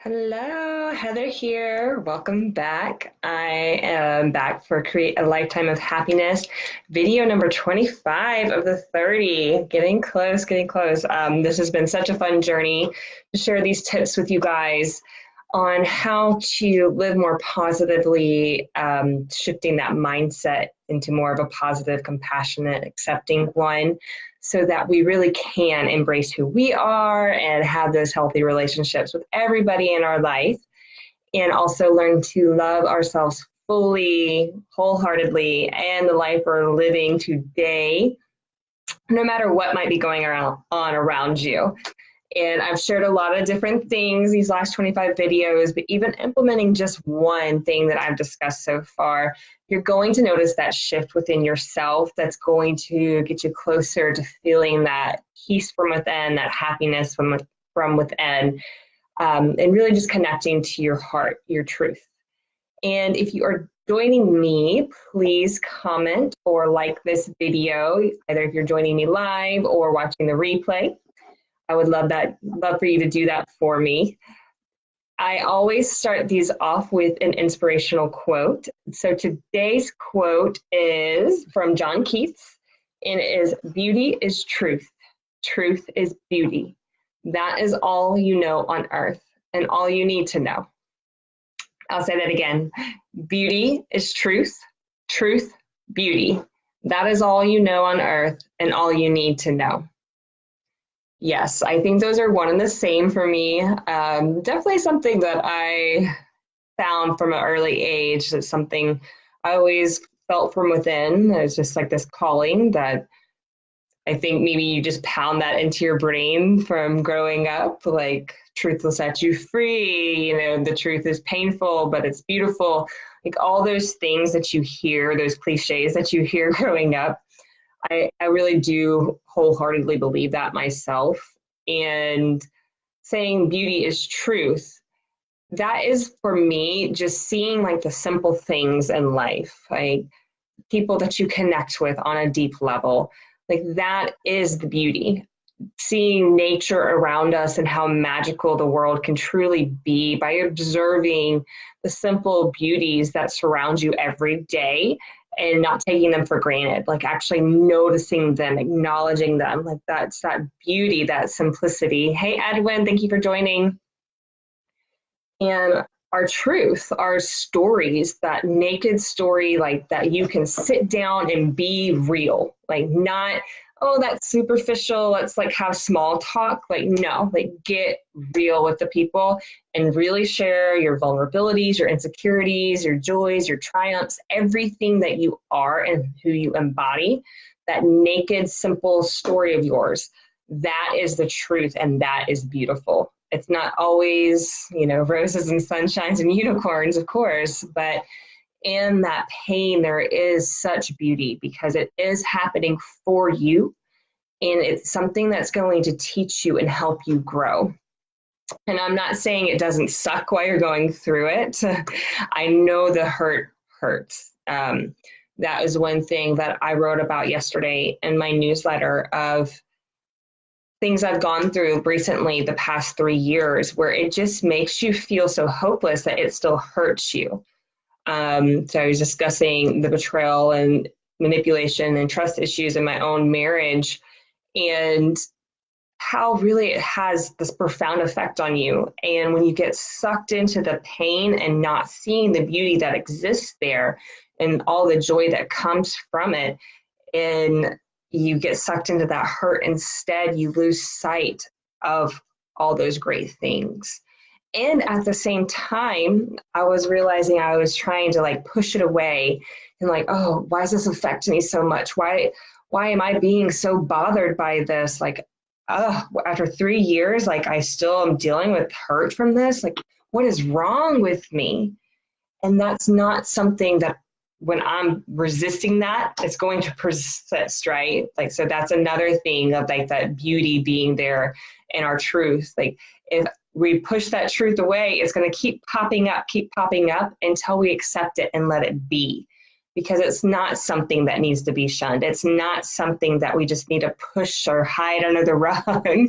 Hello, Heather here. Welcome back. I am back for Create a Lifetime of Happiness, video number 25 of the 30. Getting close, getting close. This has been such a fun journey to share these tips with you guys on how to live more positively, shifting that mindset into more of a positive, compassionate, accepting one, so that we really can embrace who we are and have those healthy relationships with everybody in our life, and also learn to love ourselves fully, wholeheartedly, and the life we're living today, no matter what might be going on around you. And I've shared a lot of different things these last 25 videos, but even implementing just one thing that I've discussed so far, you're going to notice that shift within yourself that's going to get you closer to feeling that peace from within, that happiness from within, and really just connecting to your heart, your truth. And if you are joining me, please comment or like this video, either if you're joining me live or watching the replay. I would love for you to do that for me. I always start these off with an inspirational quote. So today's quote is from John Keats, and it is, "Beauty is truth. Truth is beauty. That is all you know on earth and all you need to know." I'll say that again. Beauty is truth. Truth, beauty. That is all you know on earth and all you need to know. Yes, I think those are one and the same for me. Definitely something that I found from an early age. That's something I always felt from within. It's just like this calling that I think maybe you just pound that into your brain from growing up, like truth will set you free, the truth is painful, but it's beautiful. Like all those things that you hear, those cliches that you hear growing up. I really do wholeheartedly believe that myself. And saying beauty is truth, that is for me just seeing like the simple things in life, like people that you connect with on a deep level. Like that is the beauty. Seeing nature around us and how magical the world can truly be by observing the simple beauties that surround you every day and not taking them for granted, like actually noticing them, acknowledging them. Like that's that beauty, that simplicity. Hey, Edwin, thank you for joining. And our truth, our stories, that naked story, like that you can sit down and be real, like not, oh, that's superficial, let's like have small talk. Like, no, like get real with the people and really share your vulnerabilities, your insecurities, your joys, your triumphs, everything that you are and who you embody, that naked, simple story of yours. That is the truth, and that is beautiful. It's not always, roses and sunshines and unicorns, of course, but in that pain, there is such beauty because it is happening for you. And it's something that's going to teach you and help you grow. And I'm not saying it doesn't suck while you're going through it. I know the hurt hurts. That is one thing that I wrote about yesterday in my newsletter of things I've gone through recently the past 3 years, where it just makes you feel so hopeless that it still hurts you. So I was discussing the betrayal and manipulation and trust issues in my own marriage, and how really it has this profound effect on you. And when you get sucked into the pain and not seeing the beauty that exists there and all the joy that comes from it, and you get sucked into that hurt instead, you lose sight of all those great things. And at the same time, I was realizing I was trying to like push it away and like, oh, why does this affect me so much? Why am I being so bothered by this? Like, after 3 years, like I still am dealing with hurt from this. Like, what is wrong with me? And that's not something that when I'm resisting that, it's going to persist, right? Like, so that's another thing of like that beauty being there in our truth. Like if we push that truth away, it's going to keep popping up until we accept it and let it be. because it's not something that needs to be shunned. It's not something that we just need to push or hide under the rug.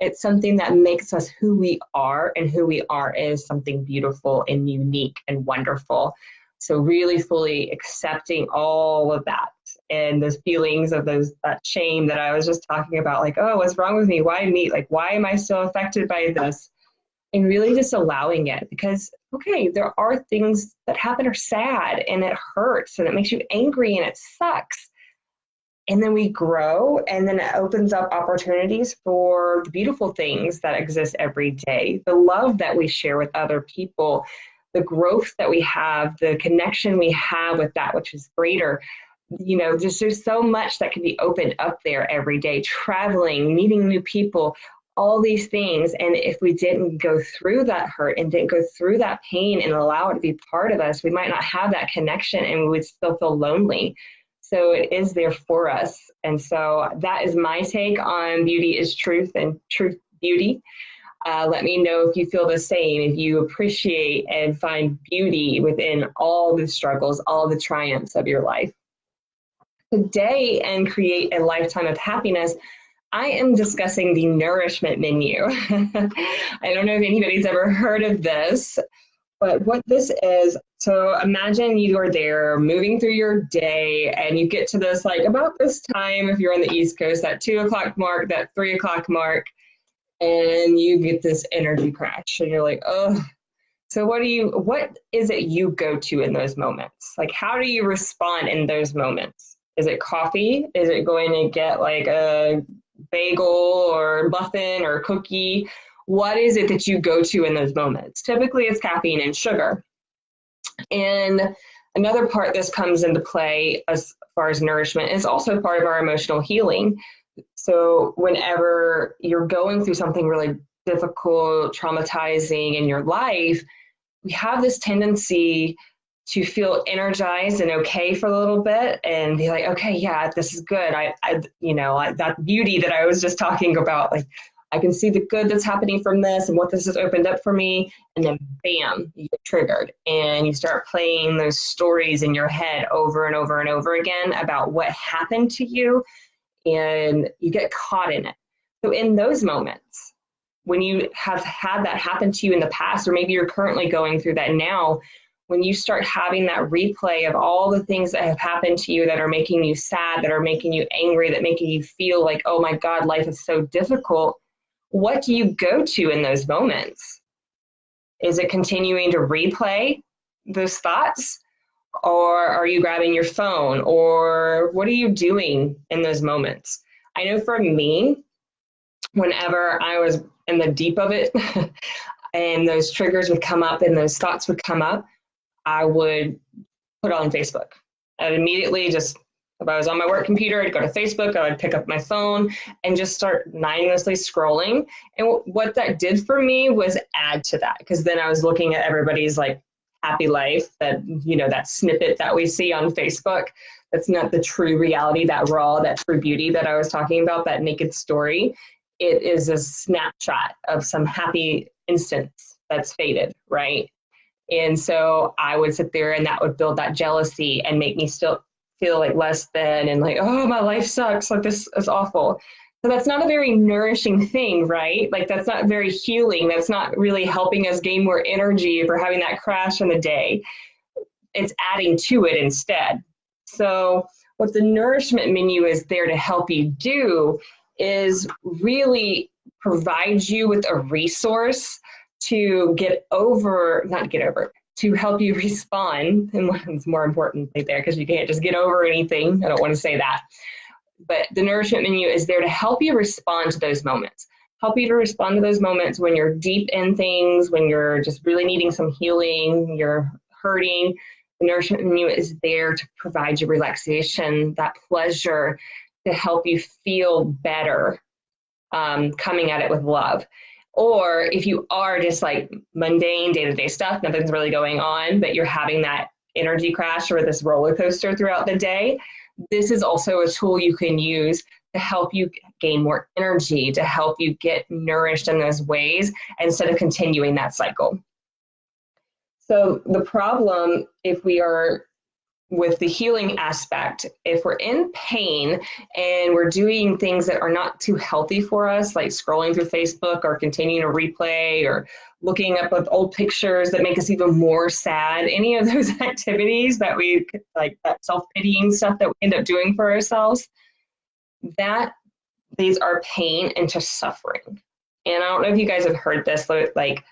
It's something that makes us who we are, and who we are is something beautiful and unique and wonderful. So really fully accepting all of that and those feelings of that shame that I was just talking about, like, oh, what's wrong with me? Why me? Like, why am I still affected by this? And really just allowing it, because, okay, there are things that happen are sad and it hurts and it makes you angry and it sucks. And then we grow, and then it opens up opportunities for the beautiful things that exist every day, the love that we share with other people, the growth that we have, the connection we have with that which is greater. You know, there's so much that can be opened up there every day, traveling, meeting new people, all these things. And if we didn't go through that hurt and didn't go through that pain and allow it to be part of us, we might not have that connection and we would still feel lonely. So it is there for us. And so that is my take on beauty is truth and truth beauty. Let me know if you feel the same, if you appreciate and find beauty within all the struggles, all the triumphs of your life. Today, and create a lifetime of happiness, I am discussing the Nourishment Menu. I don't know if anybody's ever heard of this, but what this is, so imagine you are there moving through your day and you get to this, like about this time, if you're on the East Coast, that 2 o'clock mark, that 3 o'clock mark, and you get this energy crash and you're like, oh. So what is it you go to in those moments? Like, how do you respond in those moments? Is it coffee? Is it going to get like a bagel or muffin or cookie? What is it that you go to in those moments? Typically it's caffeine and sugar. And another part this comes into play as far as nourishment is also part of our emotional healing. So whenever you're going through something really difficult, traumatizing in your life, we have this tendency to feel energized and okay for a little bit and be like, okay, yeah, this is good. That beauty that I was just talking about, like, I can see the good that's happening from this and what this has opened up for me. And then bam, you get triggered and you start playing those stories in your head over and over and over again about what happened to you, and you get caught in it. So in those moments, when you have had that happen to you in the past, or maybe you're currently going through that now, when you start having that replay of all the things that have happened to you that are making you sad, that are making you angry, that making you feel like, oh my God, life is so difficult, what do you go to in those moments? Is it continuing to replay those thoughts? Or are you grabbing your phone? Or what are you doing in those moments? I know for me, whenever I was in the deep of it and those triggers would come up and those thoughts would come up, I would put on Facebook. I'd immediately just, if I was on my work computer, I'd go to Facebook, I would pick up my phone and just start mindlessly scrolling. And what that did for me was add to that, because then I was looking at everybody's like happy life, that, you know, that snippet that we see on Facebook. That's not the true reality, that raw, that true beauty that I was talking about, that naked story. It is a snapshot of some happy instance that's faded, right? And so I would sit there and that would build that jealousy and make me still feel like less than and like, oh, my life sucks, like this is awful. So that's not a very nourishing thing, right? Like that's not very healing. That's not really helping us gain more energy for having that crash in the day. It's adding to it instead. So what the Nourishment Menu is there to help you do is really provide you with a resource to to help you respond. And what's more importantly there, because you can't just get over anything. I don't want to say that. But the Nourishment Menu is there to help you respond to those moments. Help you to respond to those moments when you're deep in things, when you're just really needing some healing, you're hurting. The Nourishment Menu is there to provide you relaxation, that pleasure, to help you feel better, coming at it with love. Or if you are just like mundane day-to-day stuff, nothing's really going on, but you're having that energy crash or this roller coaster throughout the day, this is also a tool you can use to help you gain more energy, to help you get nourished in those ways instead of continuing that cycle. So the problem, if we are with the healing aspect, if we're in pain and we're doing things that are not too healthy for us, like scrolling through Facebook or continuing to replay or looking up with old pictures that make us even more sad, any of those activities that we like, that self-pitying stuff that we end up doing for ourselves, that leads our pain into suffering. And I don't know if you guys have heard this, like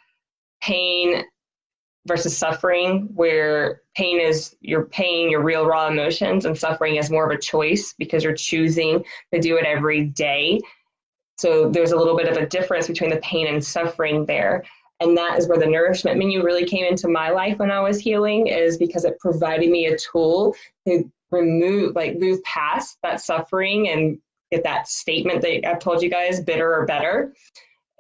pain versus suffering, where pain is your pain, your real raw emotions, and suffering is more of a choice because you're choosing to do it every day. So there's a little bit of a difference between the pain and suffering there. And that is where the nourishment menu really came into my life when I was healing, is because it provided me a tool to move past that suffering and get that statement that I've told you guys, bitter or better,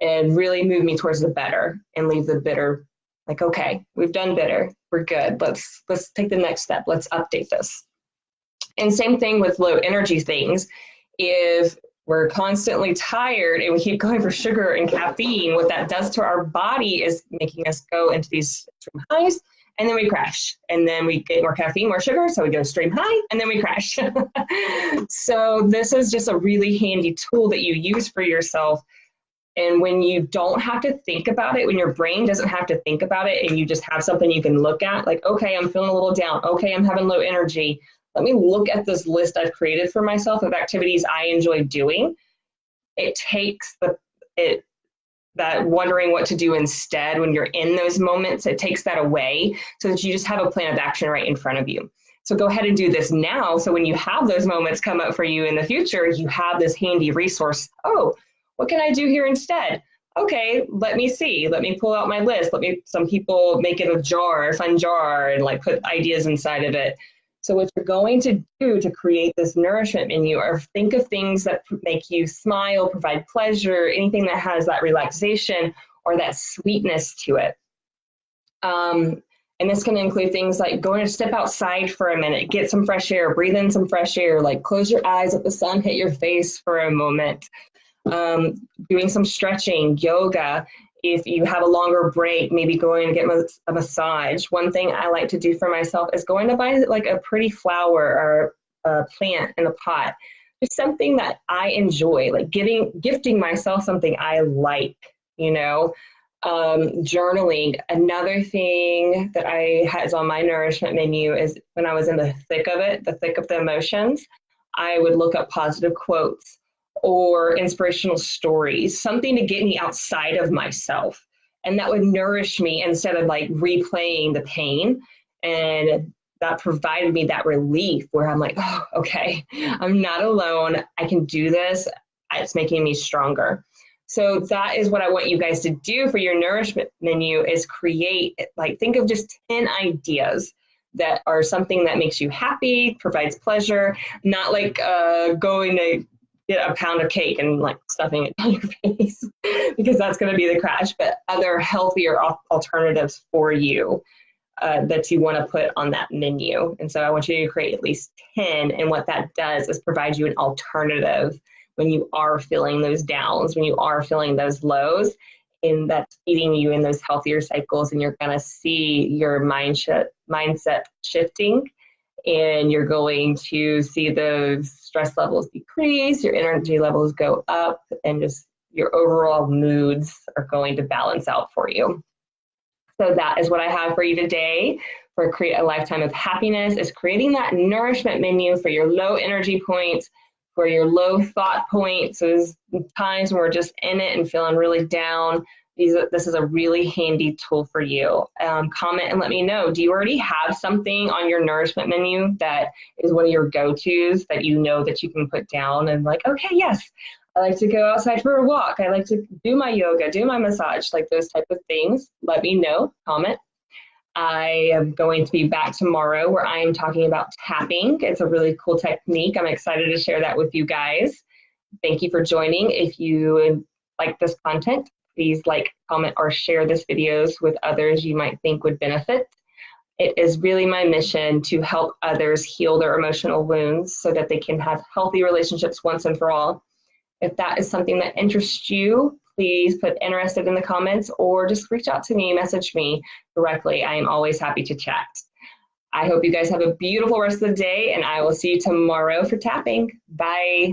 and really move me towards the better and leave the bitter. Like, okay, we've done bitter, we're good. Let's take the next step. Let's update this. And same thing with low energy things. If we're constantly tired and we keep going for sugar and caffeine, what that does to our body is making us go into these extreme highs, and then we crash. And then we get more caffeine, more sugar, so we go extreme high, and then we crash. So this is just a really handy tool that you use for yourself. And when you don't have to think about it, when your brain doesn't have to think about it, and you just have something you can look at, like, okay, I'm feeling a little down. Okay, I'm having low energy. Let me look at this list I've created for myself of activities I enjoy doing. It takes that wondering what to do instead when you're in those moments, it takes that away so that you just have a plan of action right in front of you. So go ahead and do this now. So when you have those moments come up for you in the future, you have this handy resource. Oh, what can I do here instead? Okay, let me see. Let me pull out my list. Some people make it a jar, a fun jar, and like put ideas inside of it. So what you're going to do to create this nourishment menu, or think of things that make you smile, provide pleasure, anything that has that relaxation or that sweetness to it. And this can include things like going to step outside for a minute, get some fresh air, breathe in some fresh air, like close your eyes, let the sun hit your face for a moment. Doing some stretching, yoga. If you have a longer break, maybe going to get a massage. One thing I like to do for myself is going to buy like a pretty flower or a plant in a pot. Just something that I enjoy, like gifting myself something I like, journaling. Another thing that is on my nourishment menu is when I was in the thick of it, the thick of the emotions, I would look up positive quotes or inspirational stories, something to get me outside of myself. And that would nourish me instead of like replaying the pain. And that provided me that relief where I'm like, oh, okay, I'm not alone. I can do this. It's making me stronger. So that is what I want you guys to do for your nourishment menu, is create, like, think of just 10 ideas that are something that makes you happy, provides pleasure, not like going to get a pound of cake and like stuffing it down your face, because that's going to be the crash, but other healthier alternatives for you that you want to put on that menu. And so I want you to create at least 10. And what that does is provide you an alternative when you are feeling those downs, when you are feeling those lows, and that's feeding you in those healthier cycles. And you're going to see your mindset shifting, and you're going to see those stress levels decrease, your energy levels go up, and just your overall moods are going to balance out for you. So that is what I have for you today for Create a Lifetime of Happiness, is creating that nourishment menu for your low energy points, for your low thought points. So there's times when we're just in it and feeling really down. This is a really handy tool for you. Comment and let me know, do you already have something on your nourishment menu that is one of your go-tos that you know that you can put down and like, okay, yes, I like to go outside for a walk. I like to do my yoga, do my massage, like those type of things. Let me know, comment. I am going to be back tomorrow where I am talking about tapping. It's a really cool technique. I'm excited to share that with you guys. Thank you for joining. If you like this content, please like, comment, or share this videos with others you might think would benefit. It is really my mission to help others heal their emotional wounds so that they can have healthy relationships once and for all. If that is something that interests you, please put interested in the comments or just reach out to me, message me directly. I am always happy to chat. I hope you guys have a beautiful rest of the day, and I will see you tomorrow for tapping. Bye.